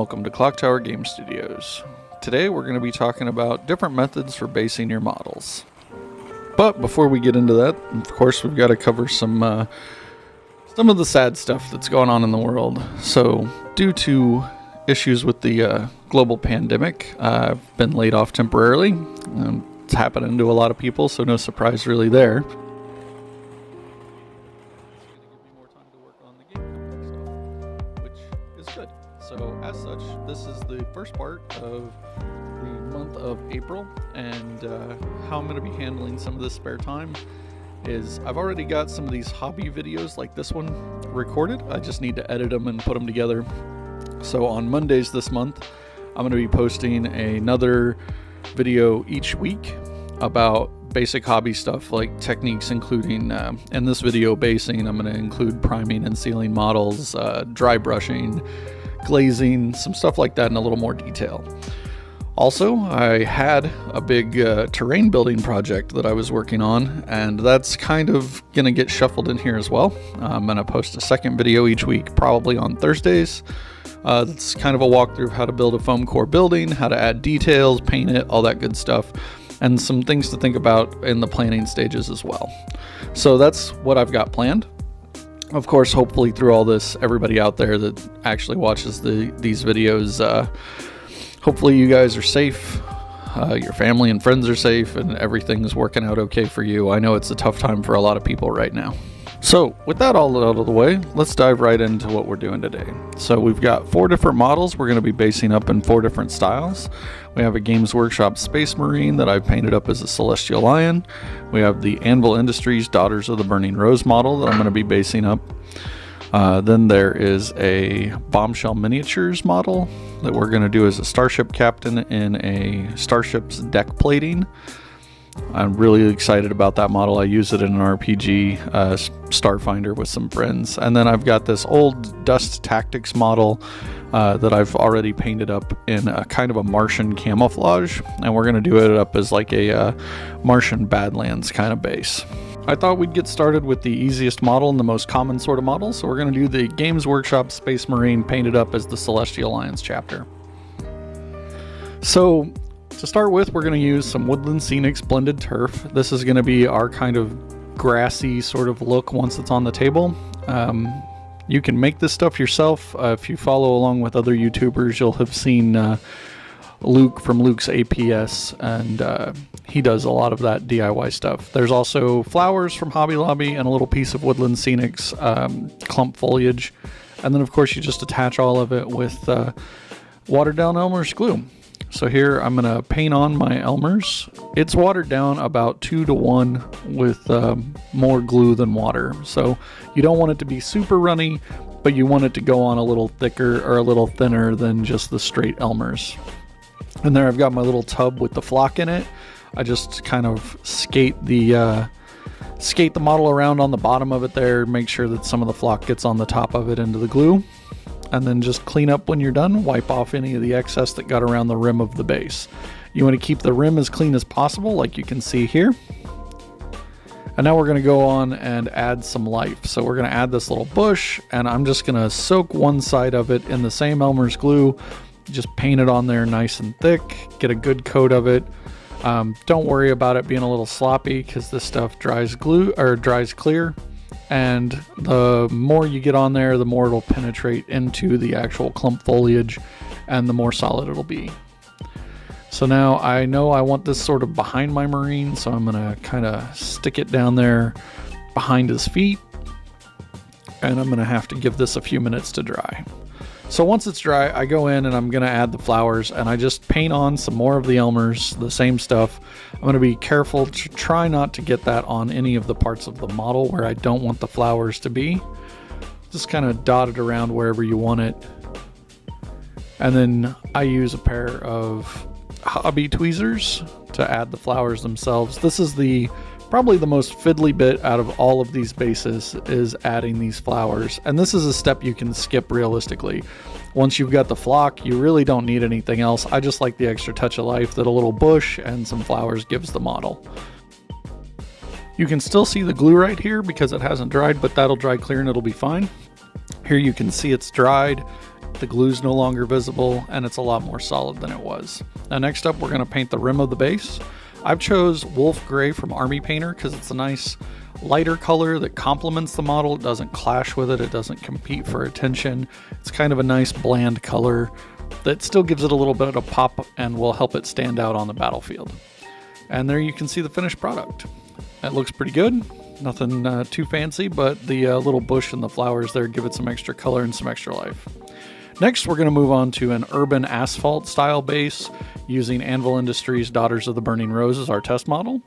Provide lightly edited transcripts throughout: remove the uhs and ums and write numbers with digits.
welcome to ClockTower Game Studios. Today we're going to be talking about different methods for basing your models. But before we get into that, of course, we've got to cover some of the sad stuff that's going on in the world. So, due to issues with the global pandemic, I've been laid off temporarily. It's happening to a lot of people, so no surprise really there. So as such, this is the first part of the month of April, and how I'm going to be handling some of this spare time is I've already got some of these hobby videos like this one recorded. I just need to edit them and put them together. So on Mondays this month, I'm going to be posting another video each week about basic hobby stuff like techniques, including in this video basing. I'm going to include priming and sealing models, dry brushing, glazing, some stuff like that in a little more detail. Also, I had a big terrain building project that I was working on, and that's kind of going to get shuffled in here as well. I'm going to post a second video each week, probably on Thursdays. That's kind of a walkthrough of how to build a foam core building, how to add details, paint it, all that good stuff, and some things to think about in the planning stages as well. So that's what I've got planned. Of course, hopefully through all this, everybody out there that actually watches these videos, hopefully you guys are safe, your family and friends are safe, and everything's working out okay for you. I know it's a tough time for a lot of people right now. So with that all out of the way, let's dive right into what we're doing today. So we've got 4 different models we're going to be basing up in 4 different styles. We have a Games Workshop Space Marine that I've painted up as a Celestial Lion. We have the Anvil Industries Daughters of the Burning Rose model that I'm going to be basing up. Then there is a Bombshell Miniatures model that we're going to do as a Starship Captain in a Starship's deck plating. I'm really excited about that model. I use it in an RPG, Starfinder, with some friends. And then I've got this old Dust Tactics model that I've already painted up in a kind of a Martian camouflage. And we're going to do it up as like a Martian Badlands kind of base. I thought we'd get started with the easiest model and the most common sort of model. So we're going to do the Games Workshop Space Marine painted up as the Celestial Lions chapter. So to start with, we're going to use some Woodland Scenics blended turf. This is going to be our kind of grassy sort of look once it's on the table. You can make this stuff yourself. If you follow along with other YouTubers, you'll have seen Luke from Luke's APS, and he does a lot of that DIY stuff. There's also flowers from Hobby Lobby and a little piece of Woodland Scenics clump foliage. And then, of course, you just attach all of it with watered down Elmer's glue. So here I'm going to paint on my Elmers. It's watered down about 2 to 1 with more glue than water. So you don't want it to be super runny, but you want it to go on a little thicker or a little thinner than just the straight Elmers. And there I've got my little tub with the flock in it. I just kind of skate the model around on the bottom of it there, make sure that some of the flock gets on the top of it into the glue. And then just clean up when you're done, wipe off any of the excess that got around the rim of the base. You want to keep the rim as clean as possible, like you can see here. And now we're going to go on and add some life. So we're going to add this little bush, and I'm just going to soak one side of it in the same Elmer's glue, just paint it on there nice and thick, get a good coat of it. Don't worry about it being a little sloppy because this stuff dries clear. And the more you get on there, the more it'll penetrate into the actual clump foliage and the more solid it'll be. So now I know I want this sort of behind my Marine, so I'm going to kind of stick it down there behind his feet. And I'm going to have to give this a few minutes to dry. So once it's dry, I go in and I'm going to add the flowers, and I just paint on some more of the Elmers, the same stuff. I'm going to be careful to try not to get that on any of the parts of the model where I don't want the flowers to be. Just kind of dot it around wherever you want it. And then I use a pair of hobby tweezers to add the flowers themselves. This is probably the most fiddly bit out of all of these bases, is adding these flowers. And this is a step you can skip realistically. Once you've got the flock, you really don't need anything else. I just like the extra touch of life that a little bush and some flowers gives the model. You can still see the glue right here because it hasn't dried, but that'll dry clear and it'll be fine. Here you can see it's dried. the glue's no longer visible, and it's a lot more solid than it was. Now next up, we're going to paint the rim of the base. I've chose Wolf Gray from Army Painter because it's a nice lighter color that complements the model. It doesn't clash with it, it doesn't compete for attention. It's kind of a nice bland color that still gives it a little bit of pop and will help it stand out on the battlefield. And there you can see the finished product. It looks pretty good. Nothing too fancy, but the little bush and the flowers there give it some extra color and some extra life. Next, we're going to move on to an urban asphalt style base using Anvil Industries' Daughters of the Burning Rose as our test model.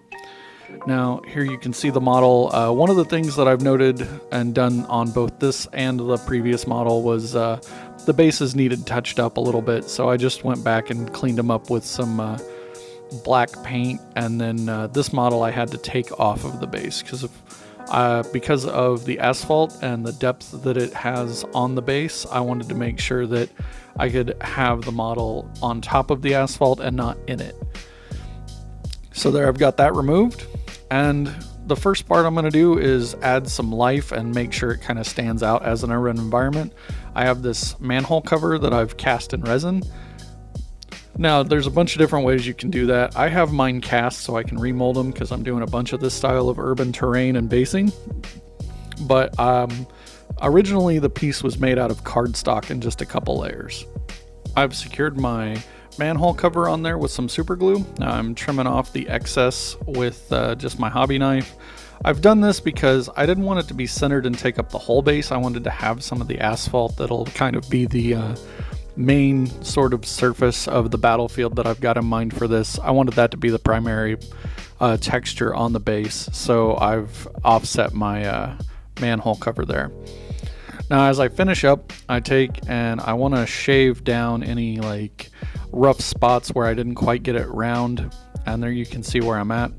Now, here you can see the model. One of the things that I've noted and done on both this and the previous model was the bases needed touched up a little bit, so I just went back and cleaned them up with some black paint, and then this model I had to take off of the base because of the asphalt and the depth that it has on the base. I wanted to make sure that I could have the model on top of the asphalt and not in it. So there, I've got that removed, and the first part I'm going to do is add some life and make sure it kind of stands out as an urban environment. I have this manhole cover that I've cast in resin. Now, there's a bunch of different ways you can do that. I have mine cast so I can remold them because I'm doing a bunch of this style of urban terrain and basing. But originally the piece was made out of cardstock in just a couple layers. I've secured my manhole cover on there with some super glue. Now I'm trimming off the excess with just my hobby knife. I've done this because I didn't want it to be centered and take up the whole base. I wanted to have some of the asphalt that'll kind of be the main sort of surface of the battlefield that I've got in mind for this. I wanted that to be the primary texture on the base, so I've offset my manhole cover there. Now as I finish up, I take and I want to shave down any like rough spots where I didn't quite get it round, and there you can see where I'm at.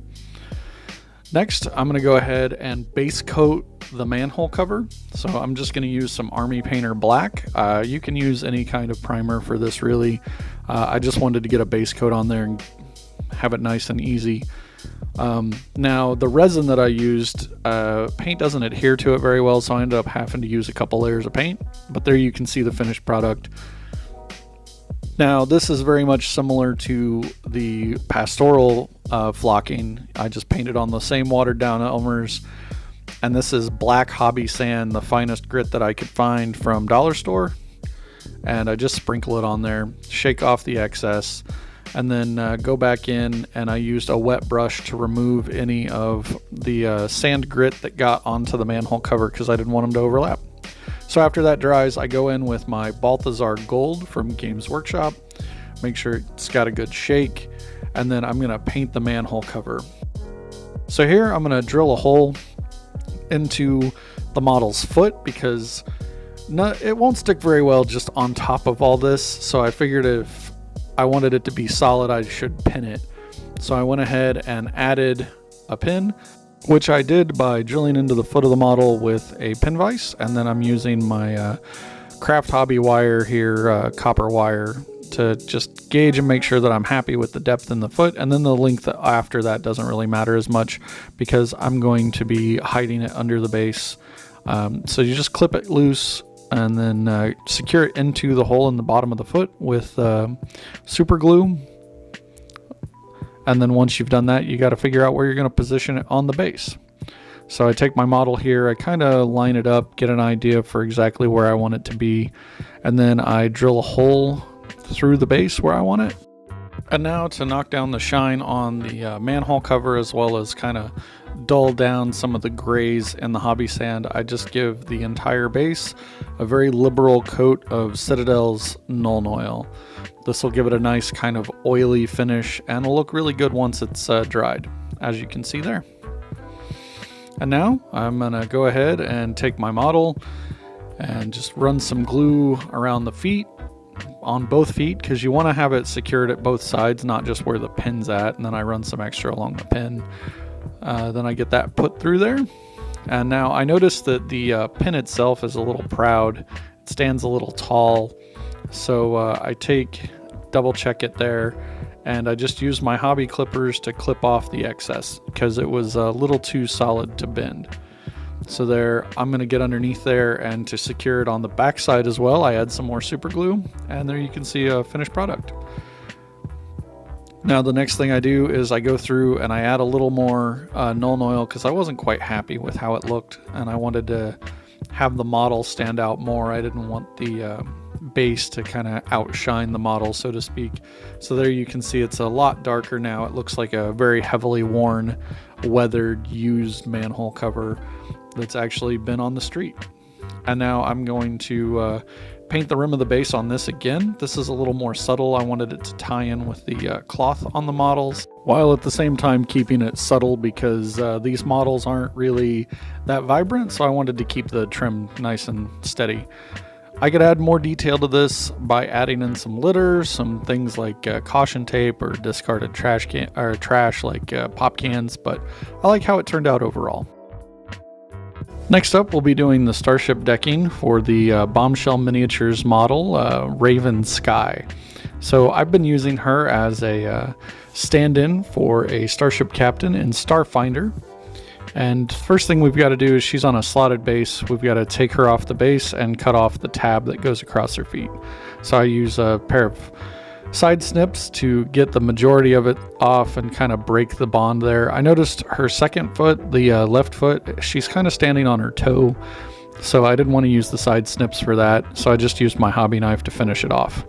Next, I'm going to go ahead and base coat the manhole cover. So I'm just going to use some Army Painter black. You can use any kind of primer for this really. I just wanted to get a base coat on there and have it nice and easy. Now the resin that I used, paint doesn't adhere to it very well, so I ended up having to use a couple layers of paint, but there you can see the finished product. Now this is very much similar to the pastoral flocking. I just painted on the same watered down Elmer's, and this is black hobby sand, the finest grit that I could find from dollar store, and I just sprinkle it on there, shake off the excess, and then go back in, and I used a wet brush to remove any of the sand grit that got onto the manhole cover because I didn't want them to overlap. So after that dries, I go in with my Balthazar Gold from Games Workshop, make sure it's got a good shake, and then I'm going to paint the manhole cover. So here I'm going to drill a hole into the model's foot because it won't stick very well just on top of all this, so I figured if I wanted it to be solid, I should pin it. So I went ahead and added a pin, which I did by drilling into the foot of the model with a pin vise, and then I'm using my craft hobby wire here, copper wire, to just gauge and make sure that I'm happy with the depth in the foot, and then the length after that doesn't really matter as much because I'm going to be hiding it under the base. So you just clip it loose and then secure it into the hole in the bottom of the foot with super glue. And then once you've done that, you got to figure out where you're going to position it on the base. So I take my model here, I kind of line it up, get an idea for exactly where I want it to be, and then I drill a hole through the base where I want it. And now to knock down the shine on the manhole cover, as well as kind of dull down some of the grays in the hobby sand, I just give the entire base a very liberal coat of Citadel's Nuln Oil. This will give it a nice kind of oily finish and it'll look really good once it's dried, as you can see there. And now I'm gonna go ahead and take my model and just run some glue around the feet, on both feet, because you want to have it secured at both sides, not just where the pin's at, and then I run some extra along the pin. Then I get that put through there. And now I notice that the pin itself is a little proud. It stands a little tall. So I double check it there, and I just use my hobby clippers to clip off the excess because it was a little too solid to bend. So there, I'm going to get underneath there, and to secure it on the back side as well, I add some more super glue, and there you can see a finished product. Now the next thing I do is I go through and I add a little more Nuln Oil, because I wasn't quite happy with how it looked, and I wanted to have the model stand out more. I didn't want the base to kind of outshine the model, so to speak. So there you can see it's a lot darker now. It looks like a very heavily worn, weathered, used manhole cover that's actually been on the street. And now I'm going to paint the rim of the base on this again. This is a little more subtle. I wanted it to tie in with the cloth on the models, while at the same time keeping it subtle, because these models aren't really that vibrant, so I wanted to keep the trim nice and steady. I could add more detail to this by adding in some litter, some things like caution tape or discarded trash like pop cans, but I like how it turned out overall. Next up, we'll be doing the Starship Decking for the Bombshell Miniatures model, Raven Sky. So I've been using her as a stand-in for a Starship Captain in Starfinder. And first thing we've got to do is, she's on a slotted base. We've got to take her off the base and cut off the tab that goes across her feet. So I use a pair of side snips to get the majority of it off and kind of break the bond there. I noticed her second foot, the left foot, she's kind of standing on her toe, so I didn't want to use the side snips for that, so I just used my hobby knife to finish it off.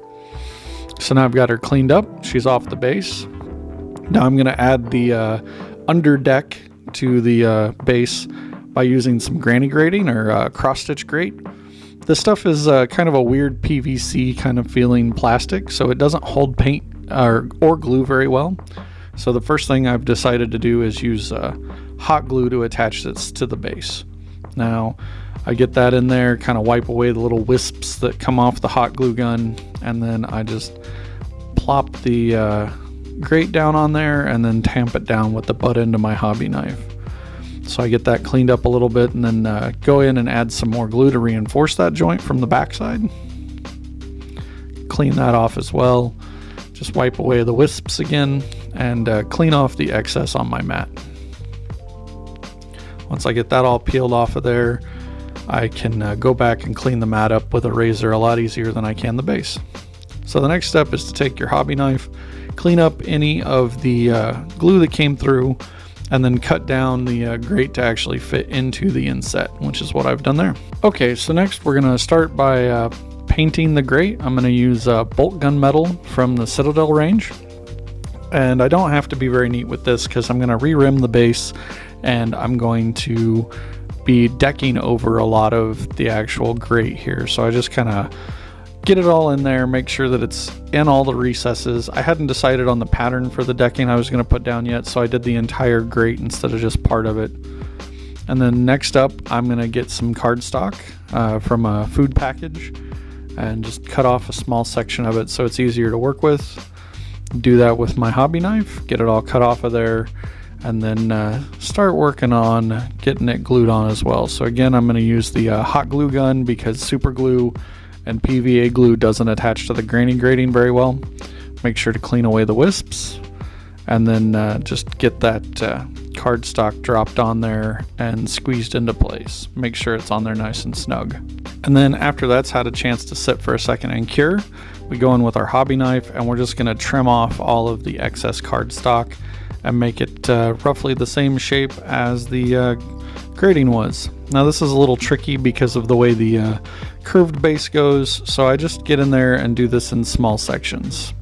So now I've got her cleaned up. She's off the base. Now I'm going to add the under deck to the base by using some granny grating or cross stitch grate. This stuff is kind of a weird PVC kind of feeling plastic, so it doesn't hold paint or glue very well. So the first thing I've decided to do is use hot glue to attach this to the base. Now I get that in there, kind of wipe away the little wisps that come off the hot glue gun, and then I just plop the grate down on there and then tamp it down with the butt end of my hobby knife. So I get that cleaned up a little bit, and then go in and add some more glue to reinforce that joint from the backside. Clean that off as well. Just wipe away the wisps again and clean off the excess on my mat. Once I get that all peeled off of there, I can go back and clean the mat up with a razor a lot easier than I can the base. So the next step is to take your hobby knife, clean up any of the glue that came through, and then cut down the grate to actually fit into the inset, which is what I've done there. Okay, so next we're gonna start by painting the grate. I'm gonna use bolt gun metal from the Citadel range. And I don't have to be very neat with this, because I'm gonna re-rim the base, and I'm going to be decking over a lot of the actual grate here. So I just kind of get it all in there, make sure that it's in all the recesses. I hadn't decided on the pattern for the decking I was going to put down yet, so I did the entire grate instead of just part of it. And then next up, I'm going to get some cardstock from a food package and just cut off a small section of it so it's easier to work with. Do that with my hobby knife, get it all cut off of there, and then start working on getting it glued on as well. So again, I'm going to use the hot glue gun, because super glue and PVA glue doesn't attach to the granny grating very well. Make sure to clean away the wisps, and then just get that cardstock dropped on there and squeezed into place. Make sure it's on there nice and snug. And then after that's had a chance to sit for a second and cure, we go in with our hobby knife, and we're just going to trim off all of the excess cardstock and make it roughly the same shape as the grating was. Now this is a little tricky because of the way the curved base goes, so I just get in there and do this in small sections.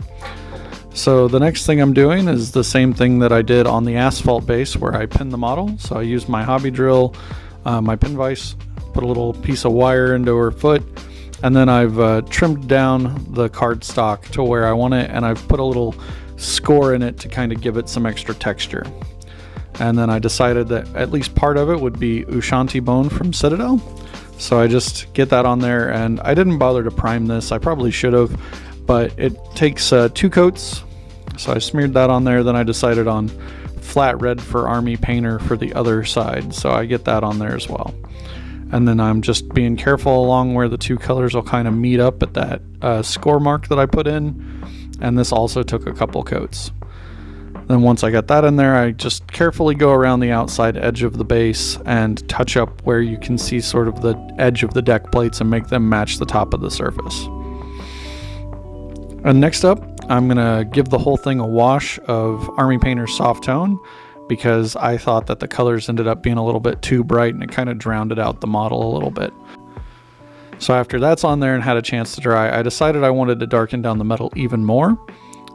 So the next thing I'm doing is the same thing that I did on the asphalt base, where I pin the model. So I used my hobby drill, my pin vise, put a little piece of wire into her foot, and then I've trimmed down the cardstock to where I want it, and I've put a little score in it to kind of give it some extra texture. And then I decided that at least part of it would be Ushanti bone from Citadel. So I just get that on there, and I didn't bother to prime this. I probably should have, but it takes 2 coats. So I smeared that on there. Then I decided on flat red for Army Painter for the other side. So I get that on there as well. And then I'm just being careful along where the 2 colors will kind of meet up at that score mark that I put in. And this also took a couple coats. Then once I got that in there, I just carefully go around the outside edge of the base and touch up where you can see sort of the edge of the deck plates and make them match the top of the surface. And next up, I'm gonna give the whole thing a wash of Army Painter's Soft Tone, because I thought that the colors ended up being a little bit too bright and it kind of drowned out the model a little bit. So after that's on there and had a chance to dry, I decided I wanted to darken down the metal even more.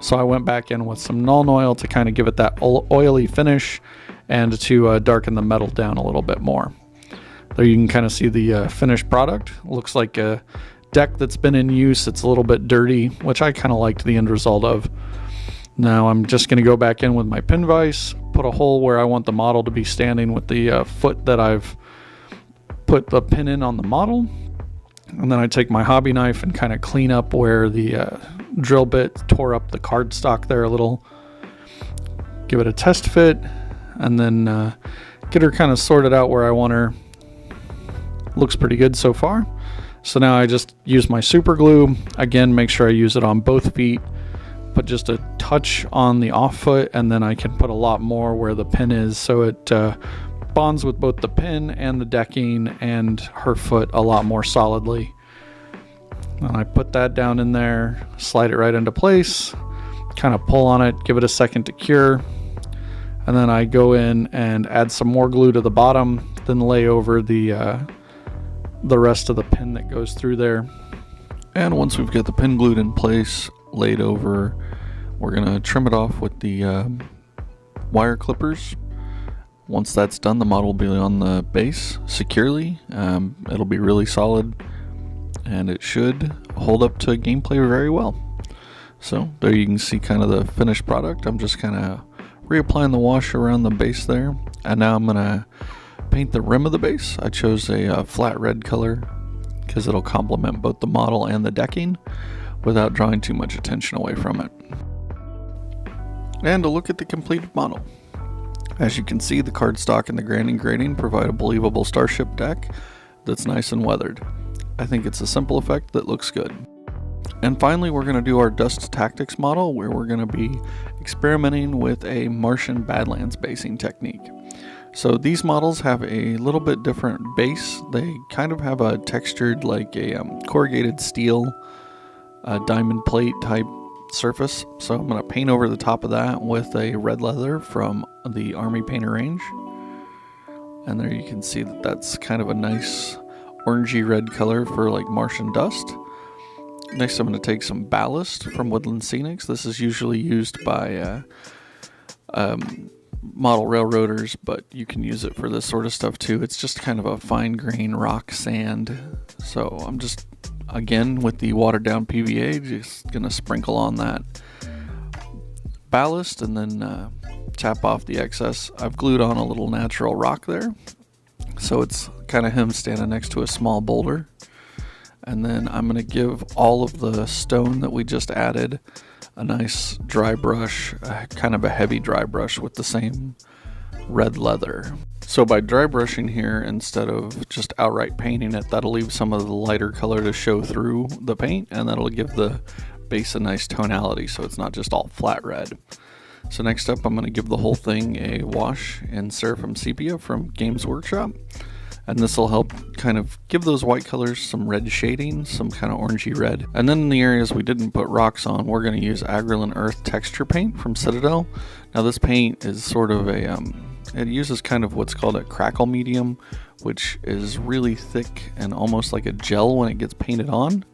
So I went back in with some Nuln Oil to kind of give it that oily finish and to darken the metal down a little bit more. There you can kind of see the finished product. Looks like a deck that's been in use. It's a little bit dirty, which I kind of liked the end result of. Now I'm just going to go back in with my pin vise, put a hole where I want the model to be standing with the foot that I've put the pin in on the model. And then I take my hobby knife and kind of clean up where the drill bit tore up the cardstock there a little. Give it a test fit, and then get her kind of sorted out where I want her. Looks pretty good so far. So now I just use my super glue. Again, make sure I use it on both feet. Put just a touch on the off foot, and then I can put a lot more where the pin is, so it bonds with both the pin and the decking and her foot a lot more solidly. And I put that down in there, slide it right into place, kind of pull on it, give it a second to cure, and then I go in and add some more glue to the bottom, then lay over the rest of the pin that goes through there. And once we've got the pin glued in place, laid over, we're gonna trim it off with the wire clippers. Once that's done, the model will be on the base securely. It'll be really solid, and it should hold up to gameplay very well. So there you can see kind of the finished product. I'm just kind of reapplying the wash around the base there, and now I'm gonna paint the rim of the base. I chose a flat red color because it'll complement both the model and the decking without drawing too much attention away from it. And a look at the completed model. As you can see, the cardstock and the grading provide a believable Starship deck that's nice and weathered. I think it's a simple effect that looks good. And finally, we're going to do our Dust Tactics model, where we're going to be experimenting with a Martian Badlands basing technique. So these models have a little bit different base. They kind of have a textured, like a corrugated steel diamond plate type surface. So I'm going to paint over the top of that with a red leather from the Army Painter range. And there you can see that that's kind of a nice orangey red color for like Martian dust. Next, I'm going to take some ballast from Woodland Scenics. This is usually used by model railroaders, but you can use it for this sort of stuff too. It's just kind of a fine grain rock sand. So I'm just, again, with the watered down PVA, just going to sprinkle on that ballast and then tap off the excess. I've glued on a little natural rock there, so it's kind of him standing next to a small boulder. And then I'm going to give all of the stone that we just added a nice dry brush, kind of a heavy dry brush with the same red leather. So by dry brushing here, instead of just outright painting it, that'll leave some of the lighter color to show through the paint, and that'll give the base a nice tonality so it's not just all flat red. So next up, I'm going to give the whole thing a wash in Seraphim Sepia from Games Workshop. And this will help kind of give those white colors some red shading, some kind of orangey red. And then in the areas we didn't put rocks on, we're going to use Agrelin Earth Texture Paint from Citadel. Now this paint is sort of a, it uses kind of what's called a crackle medium, which is really thick and almost like a gel when it gets painted on.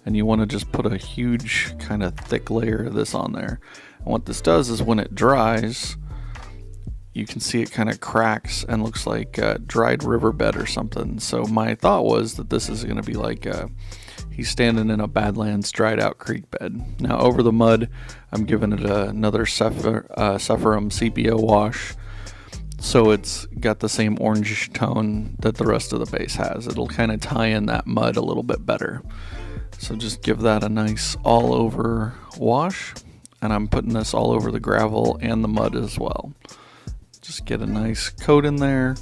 And you want to just put a huge kind of thick layer of this on there. And what this does is when it dries, you can see it kind of cracks and looks like a dried riverbed or something. So my thought was that this is going to be like he's standing in a Badlands dried out creek bed. Now over the mud, I'm giving it another Sephirim Sepia wash. So it's got the same orange tone that the rest of the base has. It'll kind of tie in that mud a little bit better. So just give that a nice all over wash. And I'm putting this all over the gravel and the mud as well. Just get a nice coat in there,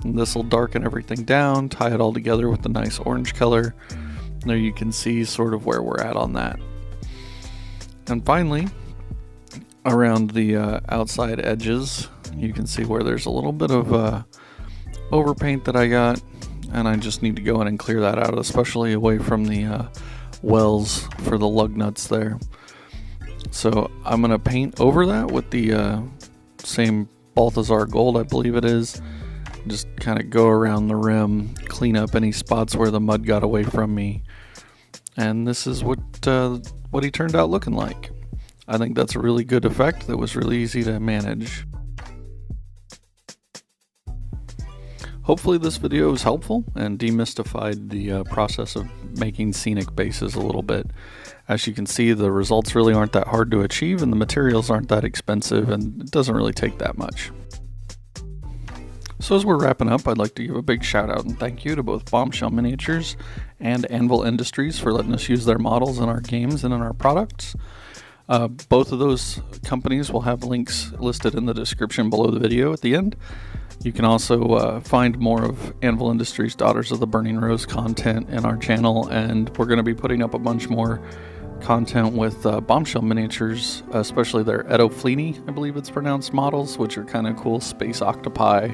and this will darken everything down, tie it all together with a nice orange color. There you can see sort of where we're at on that. And finally, around the outside edges. You can see where there's a little bit of overpaint that I got, and I just need to go in and clear that out, especially away from the wells for the lug nuts there. So I'm going to paint over that with the same Balthazar gold, I believe it is. Just kind of go around the rim, clean up any spots where the mud got away from me. And this is what he turned out looking like. I think that's a really good effect that was really easy to manage. Hopefully this video was helpful and demystified the process of making scenic bases a little bit. As you can see, the results really aren't that hard to achieve, and the materials aren't that expensive, and it doesn't really take that much. So as we're wrapping up, I'd like to give a big shout out and thank you to both Bombshell Miniatures and Anvil Industries for letting us use their models in our games and in our products. Both of those companies will have links listed in the description below the video at the end. You can also find more of Anvil Industries' Daughters of the Burning Rose content in our channel, and we're going to be putting up a bunch more content with Bombshell Miniatures, especially their Edo Fleeny, I believe it's pronounced, models, which are kind of cool space octopi,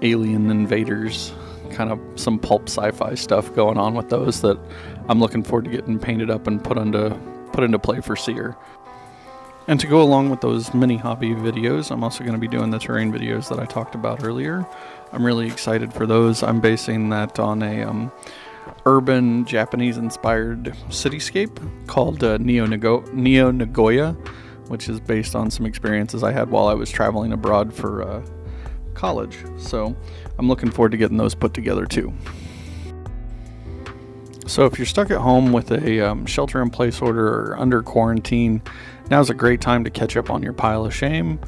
alien invaders, kind of some pulp sci-fi stuff going on with those that I'm looking forward to getting painted up and put into play for S.E.E.R. And to go along with those mini hobby videos, I'm also going to be doing the terrain videos that I talked about earlier. I'm really excited for those. I'm basing that on a urban Japanese-inspired cityscape called Neo Nagoya, which is based on some experiences I had while I was traveling abroad for college. So I'm looking forward to getting those put together too. So if you're stuck at home with a shelter-in-place order or under quarantine, now's a great time to catch up on your pile of shame,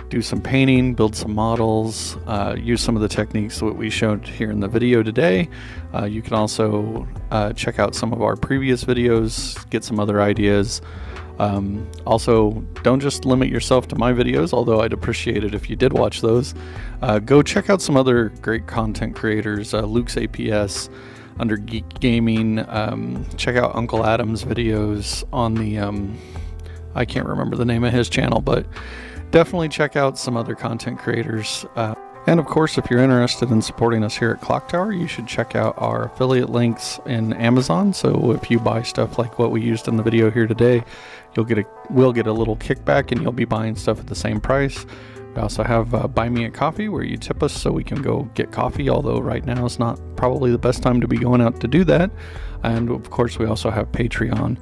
do some painting, build some models, use some of the techniques that we showed here in the video today. You can also check out some of our previous videos, get some other ideas. Also, don't just limit yourself to my videos, although I'd appreciate it if you did watch those. Go check out some other great content creators, Luke's APS, under Geek Gaming. Check out Uncle Adam's videos on the, I can't remember the name of his channel, but definitely check out some other content creators. And of course, if you're interested in supporting us here at ClockTower, you should check out our affiliate links in Amazon. So if you buy stuff like what we used in the video here today, we'll get a little kickback, and you'll be buying stuff at the same price. We also have Buy Me a Coffee, where you tip us so we can go get coffee, although right now is not probably the best time to be going out to do that. And of course, we also have Patreon.